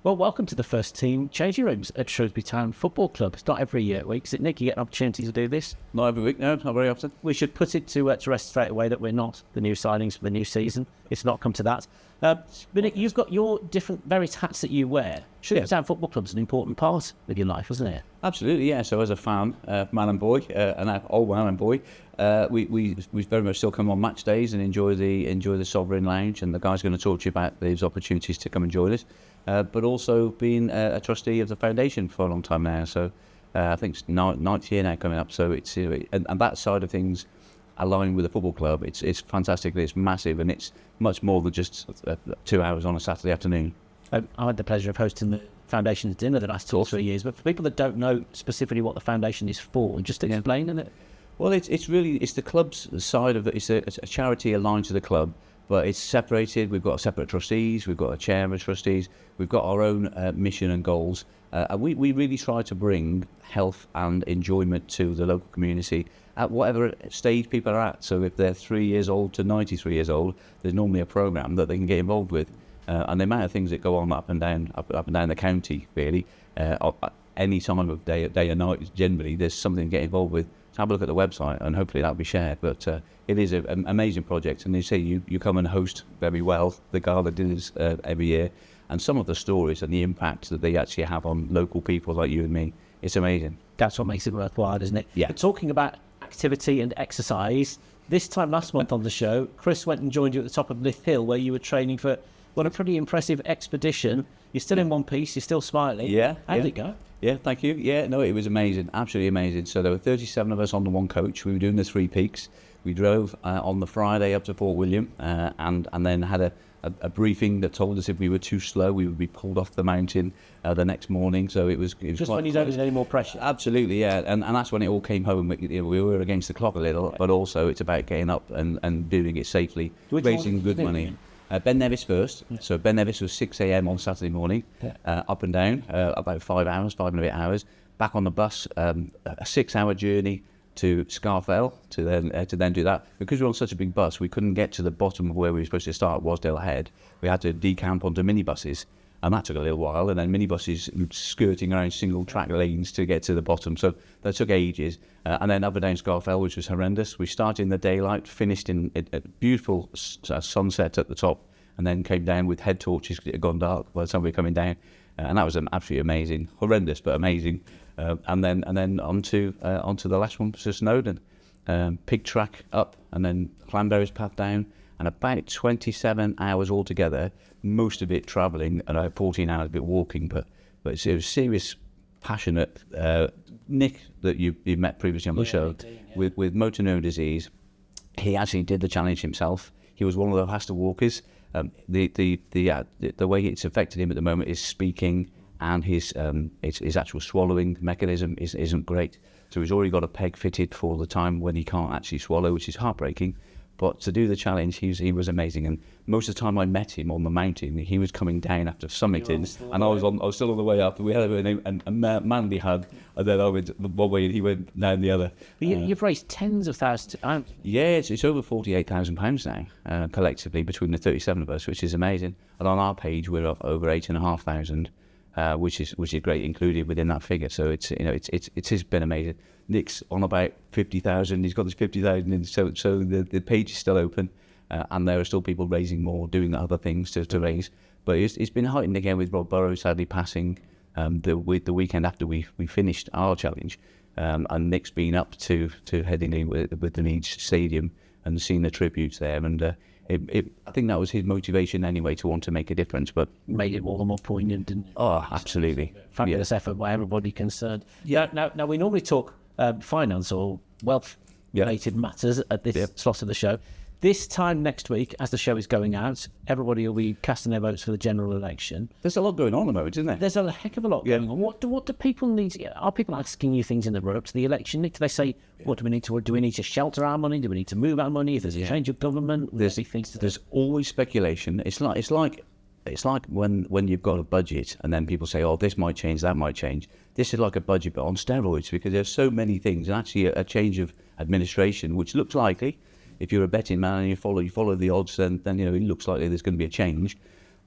Well, welcome to the first team changing rooms at Shrewsbury Town Football Club. It's not every week, is it, Nick? You get an opportunity to do this? Not every week, no, not very often. We should put it to rest straight away that we're not the new signings for the new season. It's not come to that. But Nick, you've got your different various hats that you wear. Shrewsbury Town Football Club is an important part of your life, isn't it? Absolutely, yeah. So as a fan, man and boy, an old man and boy, we very much still come on match days and enjoy the Sovereign Lounge, and the guy's going to talk to you about these opportunities to come and join us. But also being a trustee of the foundation for a long time now. So I think it's ninth year now coming up. So it's and that side of things, aligned with the football club, it's fantastic. It's massive, and it's much more than just 2 hours on a Saturday afternoon. I had the pleasure of hosting the foundation's dinner the last 2 or 3 years. But for people that don't know specifically what the foundation is for, just explain it. Well, it's the club's side of it. It's a charity aligned to the club, but it's separated. We've got separate trustees, we've got a chair of trustees, we've got our own mission and goals. And we really try to bring health and enjoyment to the local community at whatever stage people are at. So if they're 3 years old to 93 years old, there's normally a programme that they can get involved with. And the amount of things that go on up and down the county, really, any time of day and night, generally, there's something to get involved with. So have a look at the website, and hopefully that'll be shared. But it is an amazing project, and they say you come and host very well the gala dinners every year, and some of the stories and the impact that they actually have on local people like you and me, it's amazing. That's what makes it worthwhile, isn't it? Yeah. But talking about activity and exercise, this time last month on the show, Chris went and joined you at the top of Lith Hill, where you were training for a pretty impressive expedition. You're still in one piece, you're still smiling. Yeah. How did it go? Yeah, thank you. Yeah, no, it was amazing, absolutely amazing. So there were 37 of us on the one coach. We were doing the 3 peaks. We drove on the Friday up to Fort William and then had a briefing that told us if we were too slow, we would be pulled off the mountain the next morning. So it was just when you don't need any more pressure. Absolutely, yeah, and that's when it all came home. We were against the clock a little, but also it's about getting up and doing it safely, raising good money. Ben Nevis first. Yeah. So Ben Nevis was 6 a.m. on Saturday morning, up and down, about 5 and a bit hours. Back on the bus, a 6-hour journey to Scarfell to then do that. Because we were on such a big bus, we couldn't get to the bottom of where we were supposed to start, Wasdale Head. We had to decamp onto minibuses, and that took a little while. And then minibuses skirting around single track lanes to get to the bottom. So that took ages. And then up and down Scarfell, which was horrendous. We started in the daylight, finished in a beautiful sunset at the top, and then came down with head torches because it had gone dark by the time we were coming down. And that was absolutely amazing. Horrendous, but amazing. And then onto the last one, so Snowdon. Pig track up, and then Clanberry's path down, and about 27 hours altogether, most of it travelling, and about 14 hours a bit walking, but it was serious, passionate. Nick, that you met previously on the show, with motor neuron disease, he actually did the challenge himself. He was one of the faster walkers. The way it's affected him at the moment is speaking, and his actual swallowing mechanism isn't great. So he's already got a peg fitted for the time when he can't actually swallow, which is heartbreaking. But to do the challenge, he was amazing. And most of the time I met him on the mountain, he was coming down after summiting, and I was still on the way up. We had a manly hug, and then I went one way and he went down the other. But you've raised tens of thousands. Yeah, it's over £48,000 now, collectively between the 37 of us, which is amazing. And on our page, we're up over 8,500. Which is great, included within that figure. So it's been amazing. Nick's on about 50,000. He's got this 50,000 in, so the page is still open, and there are still people raising more, doing other things to raise. But it's been heightened again with Rob Burrows sadly passing the weekend after we finished our challenge, and Nick's been up to Headingley with the Leeds Stadium and seen the tributes there, and. I think that was his motivation anyway, to want to make a difference, but made it all the more poignant, didn't it? Oh, absolutely. Fabulous effort by everybody concerned. Yeah. Now we normally talk finance or wealth-related matters at this slot of the show. This time next week, as the show is going out, everybody will be casting their votes for the general election. There's a lot going on at the moment, isn't there? There's a heck of a lot going on. What do people need? Are people asking you things in the run up to the election? Do they say, what do we need to? Do we need to shelter our money? Do we need to move our money? If there's a change of government, there's always speculation. It's like when you've got a budget and then people say, oh, this might change, that might change. This is like a budget but on steroids, because there's so many things, and actually a change of administration, which looks likely. If you're a betting man and you follow the odds, then it looks like there's going to be a change.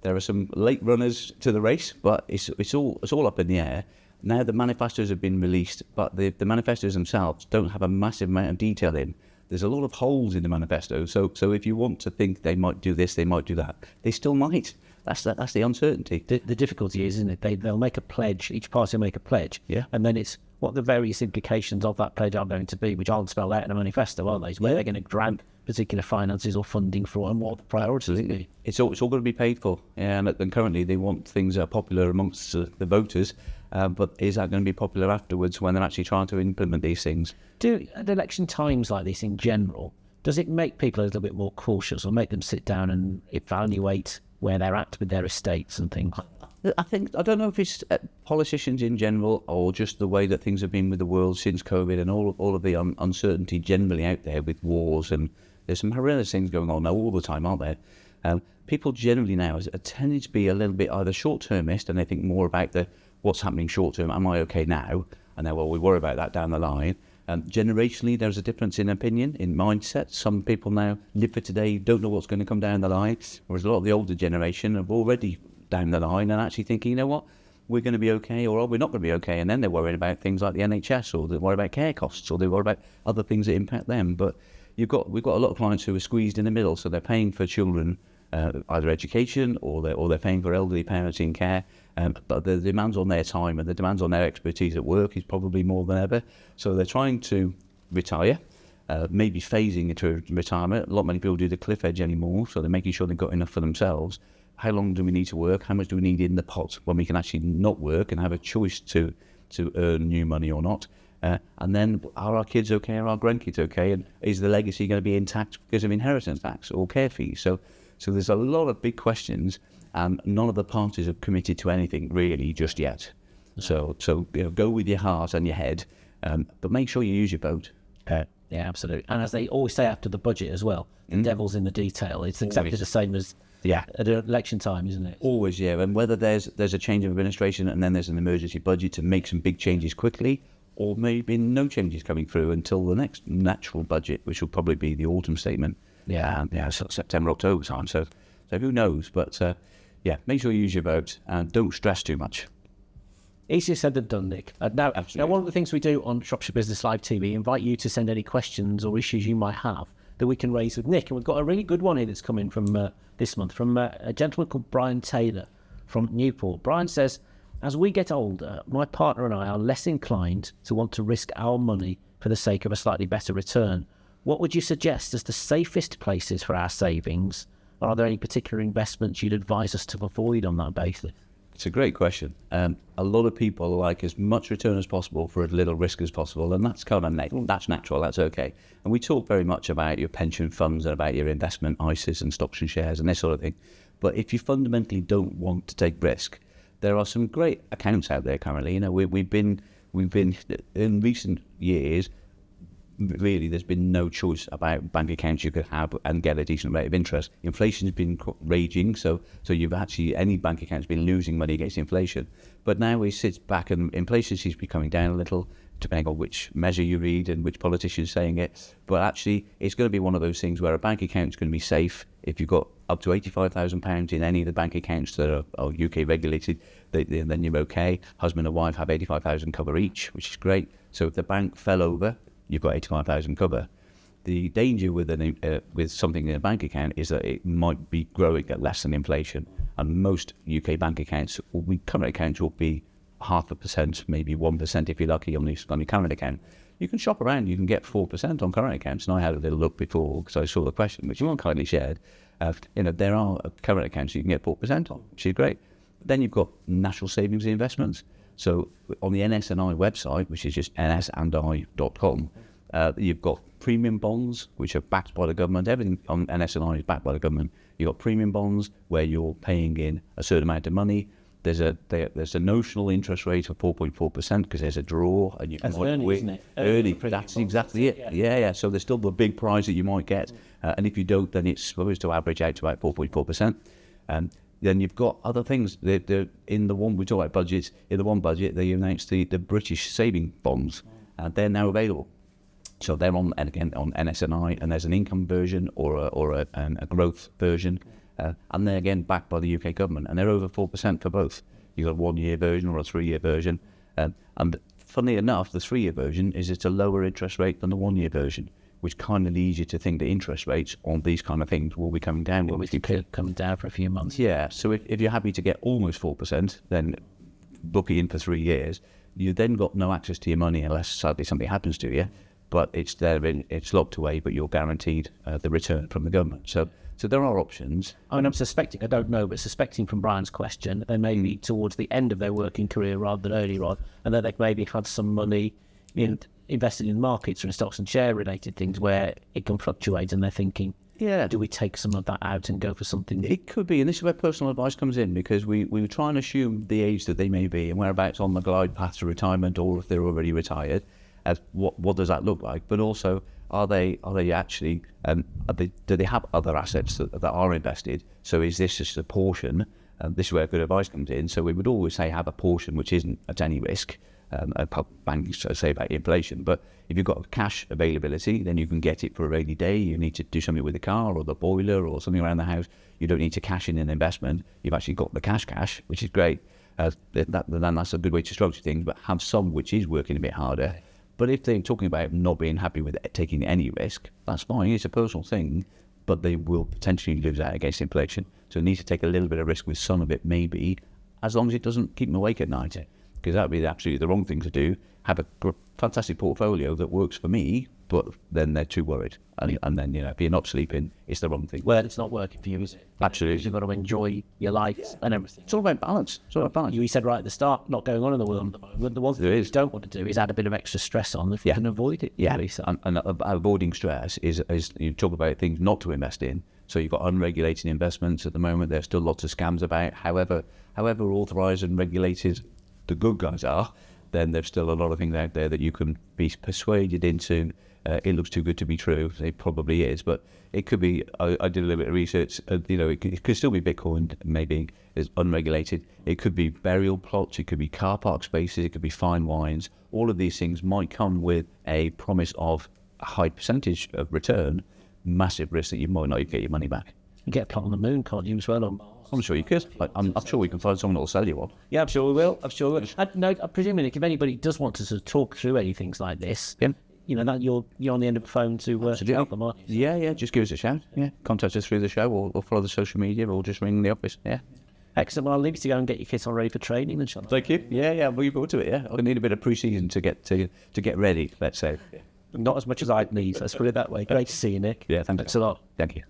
There are some late runners to the race, but it's all up in the air. Now the manifestos have been released, but the manifestos themselves don't have a massive amount of detail in. There's a lot of holes in the manifesto. So if you want to think they might do this, they might do that, they still might. That's the uncertainty. The difficulty is, isn't it? They'll make a pledge. Each party will make a pledge. Yeah. And then it's what the various implications of that pledge are going to be, which aren't spelled out in a manifesto, are they? Where they're going to grant particular finances or funding for, and what the priorities will be. It's all going to be paid for. Yeah, and currently they want things that are popular amongst the voters, but is that going to be popular afterwards when they're actually trying to implement these things? At election times like this in general, does it make people a little bit more cautious, or make them sit down and evaluate where they're at with their estates and things? I don't know if it's politicians in general, or just the way that things have been with the world since COVID and all of the uncertainty generally out there with wars, and there's some horrendous things going on now all the time, aren't there? People generally now are tending to be a little bit either short-termist, and they think more about what's happening short-term. Am I okay now? And then, well, we worry about that down the line. Generationally, there's a difference in opinion, in mindset. Some people now live for today, don't know what's going to come down the line, whereas a lot of the older generation have already down the line and actually thinking, you know what, we're going to be okay, or we're not going to be okay. And then they're worrying about things like the NHS, or they worry about care costs, or they worry about other things that impact them. But we've got a lot of clients who are squeezed in the middle, so they're paying for children, either education, or they're paying for elderly parents in care. But the demands on their time and the demands on their expertise at work is probably more than ever. So they're trying to retire, maybe phasing into retirement. Not many people do the cliff edge anymore, so they're making sure they've got enough for themselves. How long do we need to work? How much do we need in the pot when we can actually not work and have a choice to earn new money or not? And then, are our kids okay? Are our grandkids okay? And is the legacy going to be intact because of inheritance tax or care fees? So there's a lot of big questions, and none of the parties have committed to anything really just yet. So go with your heart and your head, but make sure you use your vote. Yeah, absolutely. And as they always say after the budget as well, the devil's in the detail. It's exactly the same as at election time, isn't it? Always, yeah. And whether there's a change of administration and then there's an emergency budget to make some big changes quickly, or maybe no changes coming through until the next natural budget, which will probably be the autumn statement. So September, October time. So who knows? But make sure you use your vote and don't stress too much. Easier said than done, Nick. Now, one of the things we do on Shropshire Business Live TV, invite you to send any questions or issues you might have that we can raise with Nick. And we've got a really good one here that's coming from this month from a gentleman called Brian Taylor from Newport. Brian says, as we get older, my partner and I are less inclined to want to risk our money for the sake of a slightly better return. What would you suggest as the safest places for our savings? Are there any particular investments you'd advise us to avoid on that basis? It's a great question. A lot of people like as much return as possible for as little risk as possible, and that's kind of that's natural, that's okay. And we talk very much about your pension funds and about your investment ISAs and stocks and shares and this sort of thing. But if you fundamentally don't want to take risk, there are some great accounts out there currently. You know, we've been in recent years. Really, there's been no choice about bank accounts you could have and get a decent rate of interest. Inflation's been raging, so you've actually, any bank account's been losing money against inflation. But now it sits back and inflation seems to be coming down a little, depending on which measure you read and which politician's saying it. But actually, it's going to be one of those things where a bank account's going to be safe. If you've got up to £85,000 in any of the bank accounts that are UK regulated, then you're okay. Husband and wife have 85,000 cover each, which is great. So if the bank fell over, you've got 85,000 cover. The danger with something in a bank account is that it might be growing at less than inflation. And most UK bank accounts, current accounts will be 0.5%, maybe 1% if you're lucky on your current account. You can shop around, you can get 4% on current accounts. And I had a little look before because I saw the question, which you weren't kindly shared. There are current accounts you can get 4% on, which is great. But then you've got national savings and investments. So on the NS&I website, which is just nsandi.com, you've got premium bonds, which are backed by the government. Everything on NS&I is backed by the government. You've got premium bonds where you're paying in a certain amount of money. There's a notional interest rate of 4.4% because there's a draw. And you that's earning, isn't it? Earning, that's exactly it. Yeah. So there's still the big prize that you might get. And if you don't, then it's supposed to average out to about 4.4%. Then you've got other things. In the one we talk about budgets. In the one budget, they announced the British saving bonds, and they're now available. So they're on NS&I, and there's an income version or a growth version. and they're again backed by the UK government, and they're over 4% for both. You've got a 1-year version or a 3-year version, and funnily enough, the 3-year version is it's a lower interest rate than the 1-year version, which kind of leads you to think that interest rates on these kind of things will be coming down. Will be coming down for a few months. Yeah, so if you're happy to get almost 4%, then book it in for 3 years. You then got no access to your money unless sadly something happens to you, but it's there, it's locked away, but you're guaranteed the return from the government. So there are options. I mean, I'm suspecting, I don't know, but suspecting from Brian's question, they may be towards the end of their working career rather than earlier on, and that they've maybe had some money invested in markets or in stocks and share related things where it can fluctuate, and they're thinking, do we take some of that out and go for something? It could be, and this is where personal advice comes in, because we try and assume the age that they may be and whereabouts on the glide path to retirement, or if they're already retired, as what does that look like? But also, are they actually do they have other assets that are invested? So is this just a portion? This is where good advice comes in. So we would always say have a portion which isn't at any risk. Banks say about inflation, but if you've got cash availability, then you can get it for a rainy day. You need to do something with the car or the boiler or something around the house. You don't need to cash in an investment. You've actually got the cash, which is great. Then that's a good way to structure things, but have some which is working a bit harder. But if they're talking about not being happy with taking any risk, that's fine. It's a personal thing, but they will potentially lose out against inflation. So they need to take a little bit of risk with some of it, maybe, as long as it doesn't keep them awake at night. Because that would be absolutely the wrong thing to do. Have a fantastic portfolio that works for me, but then they're too worried. And then, if you're not sleeping, it's the wrong thing. Well, it's not working for you, is it? Absolutely. You've got to enjoy your life and everything. It's all about balance. You said right at the start, not going on in the world at the moment. The one thing you don't want to do is add a bit of extra stress on if you can avoid it. Yeah, really, so. and avoiding stress is you talk about things not to invest in. So you've got unregulated investments at the moment. There's still lots of scams about. However authorised and regulated the good guys are, then there's still a lot of things out there that you can be persuaded into. It looks too good to be true. It probably is, but it could be. I did a little bit of research. It could still be Bitcoin, maybe is unregulated. It could be burial plots. It could be car park spaces. It could be fine wines. All of these things might come with a promise of a high percentage of return. Massive risk that you might not even get your money back. You get a plot on the moon, can't you, as well? On Mars? I'm sure you could. I'm sure we can find someone that will sell you one. Yeah, I'm sure we will. I'm presuming if anybody does want to sort of talk through any things like this, that you're on the end of the phone to help them, aren't you? Yeah, just give us a shout. Yeah, contact us through the show or follow the social media or just ring the office. Yeah. Excellent. Well, I'll leave you to go and get your kit on ready for training, then, shall I? Thank you. Yeah, I'm looking forward to it. Yeah, I need a bit of pre-season to get ready. Let's say. Not as much as I'd need. Let's put it that way. Great to see you, Nick. Yeah, thanks a lot. Thank you.